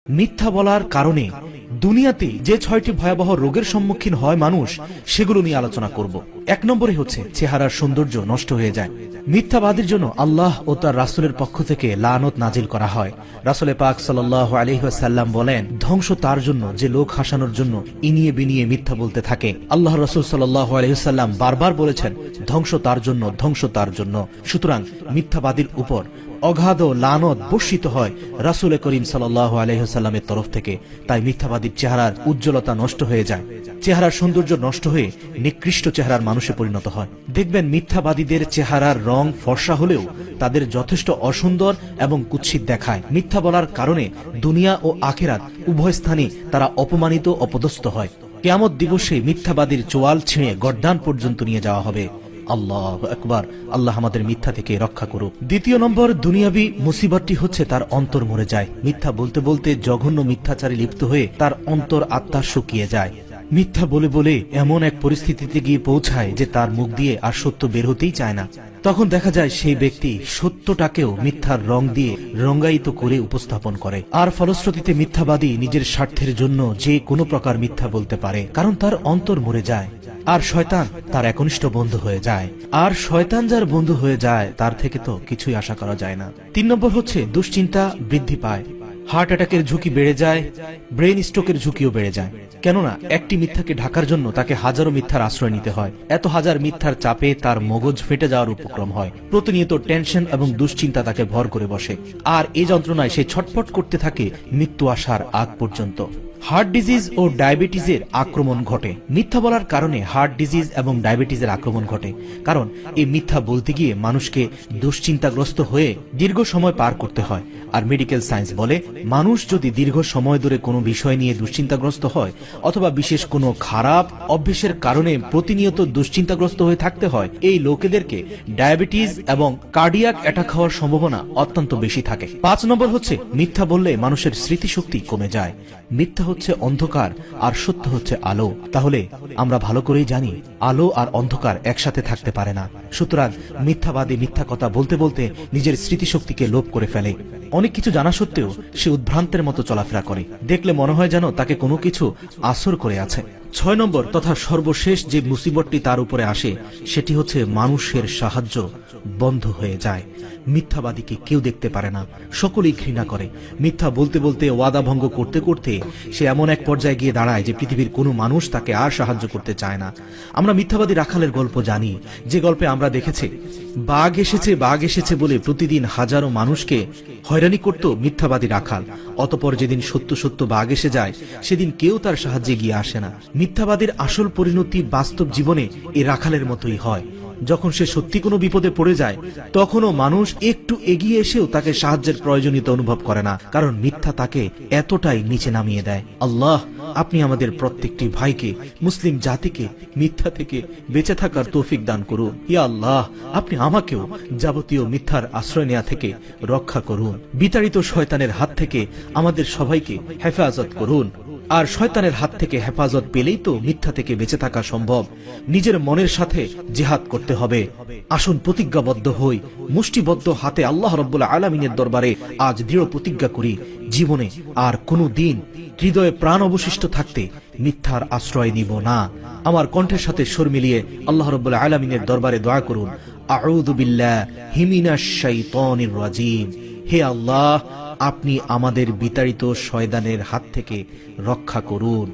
মিথ্যা বলার কারণে দুনিয়াতে যে ৬টি ভয়াবহ রোগের সম্মুখীন হয় মানুষ, সেগুলো নিয়ে আলোচনা করব। ১ নম্বরে হচ্ছে চেহারার সৌন্দর্য নষ্ট হয়ে যায়। মিথ্যাবাদীর জন্য আল্লাহ ও তার রাসূলের পক্ষ থেকে লানত নাজিল করা হয়। রাসূল পাক সাল্লাল্লাহু আলাইহি ওয়াসাল্লাম বলেন, ধ্বংস তার জন্য যে লোক হাসানোর জন্য ইনিয়ে বিনিয়ে মিথ্যা বলতে থাকে। আল্লাহ রাসূল সাল্লাল্লাহু আলাইহি ওয়াসাল্লাম বারবার বলেছেন, ধ্বংস তার জন্য, ধ্বংস তার জন্য। সুতরাং মিথ্যাবাদীর উপর অগাধ লানত বর্ষিত হয় রাসূল করিম সাল্লাল্লাহু আলাইহি ওয়াসাল্লামের তরফ থেকে। তাই মিথ্যাবাদীর চেহারার উজ্জ্বলতা নষ্ট হয়ে যায়, চেহারার সৌন্দর্য নষ্ট হয়ে নিকৃষ্ট চেহারার মানুষে পরিণত হয়। দেখবেন মিথ্যাবাদীদের চেহারার রং ফর্সা হলেও তাদের যথেষ্ট অসুন্দর এবং কুৎসিত দেখায়। মিথ্যা বলার কারণে দুনিয়া ও আখিরাত উভয় স্থানে তারা অপমানিত, অপদস্থ হয়। কিয়ামত দিবসে মিথ্যাবাদীর চোয়াল ছিঁড়ে গর্দান পর্যন্ত নিয়ে যাওয়া হবে। আল্লাহু আকবার। আল্লাহ আমাদের মিথ্যা থেকে রক্ষা করুক। ২য় নম্বর দুনিয়াবী মুসিবতটি হচ্ছে তার অন্তর মরে যায়। মিথ্যা বলতে বলতে জঘন্য মিথ্যাচারে লিপ্ত হয়ে তার অন্তর আত্মা শুকিয়ে যায়। মিথ্যা বলে বলে এমন এক পরিস্থিতিতে গিয়ে পৌঁছায় যে তার মুখ দিয়ে আর সত্য বের হতেই চায় না। তখন দেখা যায় সেই ব্যক্তি সত্যটাকেও মিথ্যার রং দিয়ে রঙ্গায়িত করে উপস্থাপন করে। আর ফলশ্রুতিতে মিথ্যাবাদী নিজের স্বার্থের জন্য যে কোনো প্রকার মিথ্যা বলতে পারে, কারণ তার অন্তর মরে যায়। আর শয়তান তার একনিষ্ঠ বন্ধু হয়ে যায়। আর শয়তান যার বন্ধু হয়ে যায় তার থেকে তো কিছুই আশা করা যায় না। ৩ নম্বর হচ্ছে দুশ্চিন্তা বৃদ্ধি পায়, হার্ট অ্যাটাকের ঝুঁকি বেড়ে যায়, ব্রেন স্ট্রোকের ঝুঁকিও বেড়ে যায়। কেননা একটি মিথ্যাকে ঢাকার জন্য তাকে হাজারো মিথ্যার আশ্রয় নিতে হয়। এত হাজার মিথ্যার চাপে তার মগজ ফেটে যাওয়ার উপক্রম হয়। প্রতিনিয়ত টেনশন এবং দুশ্চিন্তা তাকে ভর করে বসে। আর এই যন্ত্রণায় সে ছটফট করতে থাকে মৃত্যু আসার আগ পর্যন্ত। হার্ট ডিজিজ ও ডায়াবেটিসের আক্রমণ ঘটে। মিথ্যা বলার কারণে হার্ট ডিজিজ এবং ডায়াবেটিসের আক্রমণ ঘটে, কারণ এই মিথ্যা বলতে গিয়ে মানুষকে দুশ্চিন্তাগ্রস্ত হয়ে দীর্ঘ সময় পার করতে হয়। আর মেডিকেল সায়েন্স বলে, মানুষ যদি দীর্ঘ সময় ধরে কোনো বিষয় নিয়ে দুশ্চিন্তাগ্রস্ত হয় অথবা বিশেষ কোনো খারাপ অভ্যেসের কারণে প্রতিনিয়ত দুশ্চিন্তাগ্রস্ত হয়ে থাকতে হয়, এই লোকেদেরকে ডায়াবেটিস এবং কার্ডিয়াক অ্যাটাক হওয়ার সম্ভাবনা অত্যন্ত বেশি থাকে। ৫ নম্বর হচ্ছে মিথ্যা বললে মানুষের স্মৃতিশক্তি কমে যায়। মিথ্যা হচ্ছে অন্ধকার আর সত্য হচ্ছে আলো। তাহলে আমরা ভালো করেই জানি আলো আর অন্ধকার একসাথে থাকতে পারে না। সুতরাং মিথ্যাবাদী মিথ্যা কথা বলতে বলতে নিজের স্মৃতিশক্তিকে লোপ করে ফেলে। অনেক কিছু জানা সত্ত্বেও সে উদ্ভ্রান্তের মতো চলাফেরা করে। দেখলে মনে হয় যেন তাকে কোনো কিছু আসর করে আছে। ৬ নম্বর তথা সর্বশেষ যে মুসিবতটি তার উপরে আসে, সেটি হচ্ছে মানুষের সাহায্য বন্ধ হয়ে যায়। মিথ্যাবাদীকে কেউ দেখতে পারে না, সকলেই ঘৃণা করে। মিথ্যা বলতে বলতে, ওয়াদা ভঙ্গ করতে করতে সে এমন এক পর্যায়ে গিয়ে দাঁড়ায় যে পৃথিবীর কোনো মানুষ তাকে আর সাহায্য করতে চায় না। আমরা মিথ্যাবাদী রাখালের গল্প জানি, যে গল্পে আমরা দেখেছি বাঘ এসেছে, বাঘ এসেছে বলে প্রতিদিন হাজারো মানুষকে হয়রানি করত মিথ্যাবাদী রাখাল। অতপর যেদিন সত্য সত্য বাঘ এসে যায়, সেদিন কেউ তার সাহায্যে গিয়ে আসে না। মিথ্যাবাদীর আসল পরিণতি বাস্তব জীবনে এই রাখালের মতোই হয়। যখন সে সত্যি কোনো বিপদে পড়ে যায়, তখনও মানুষ একটু এগিয়ে এসেও তাকে সাহায্যের প্রয়োজনীয়তা অনুভব করে না, কারণ মিথ্যা তাকে এতটাই নিচে নামিয়ে দেয়। আল্লাহ, আপনি আমাদের প্রত্যেকটি ভাইকে, মুসলিম জাতিকে মিথ্যা থেকে বেঁচে থাকার তৌফিক দান করুন। ইয়া আল্লাহ, আপনি আমাকেও যাবতীয় মিথ্যার আশ্রয় নেওয়া থেকে রক্ষা করুন। বিতাড়িত শয়তানের হাত থেকে আমাদের সবাইকে হেফাজত করুন। আর শয়তানের হাত থেকে হেফাজত পেলেই তো মিথ্যা থেকে বেঁচে থাকা সম্ভব। নিজের মনের সাথে জিহাদ করতে হবে। আসুন প্রতিজ্ঞাবদ্ধ হই, মুষ্টিবদ্ধ হাতে আল্লাহ রাব্বুল আলামিনের দরবারে আজ দৃঢ় প্রতিজ্ঞা করি, জীবনে আর কোনো দিন হৃদয়ে প্রাণ অবশিষ্ট থাকতে মিথ্যার আশ্রয় নিব না। আমার কণ্ঠের সাথে সুর মিলিয়ে আল্লাহ রাব্বুল আলামিনের দরবারে দোয়া করুন, আউযু বিল্লাহি মিনাশ শাইতানির রাজিম। হে আল্লাহ, আপনি আমাদের বিতাড়িত শয়তানের হাত থেকে রক্ষা করুন।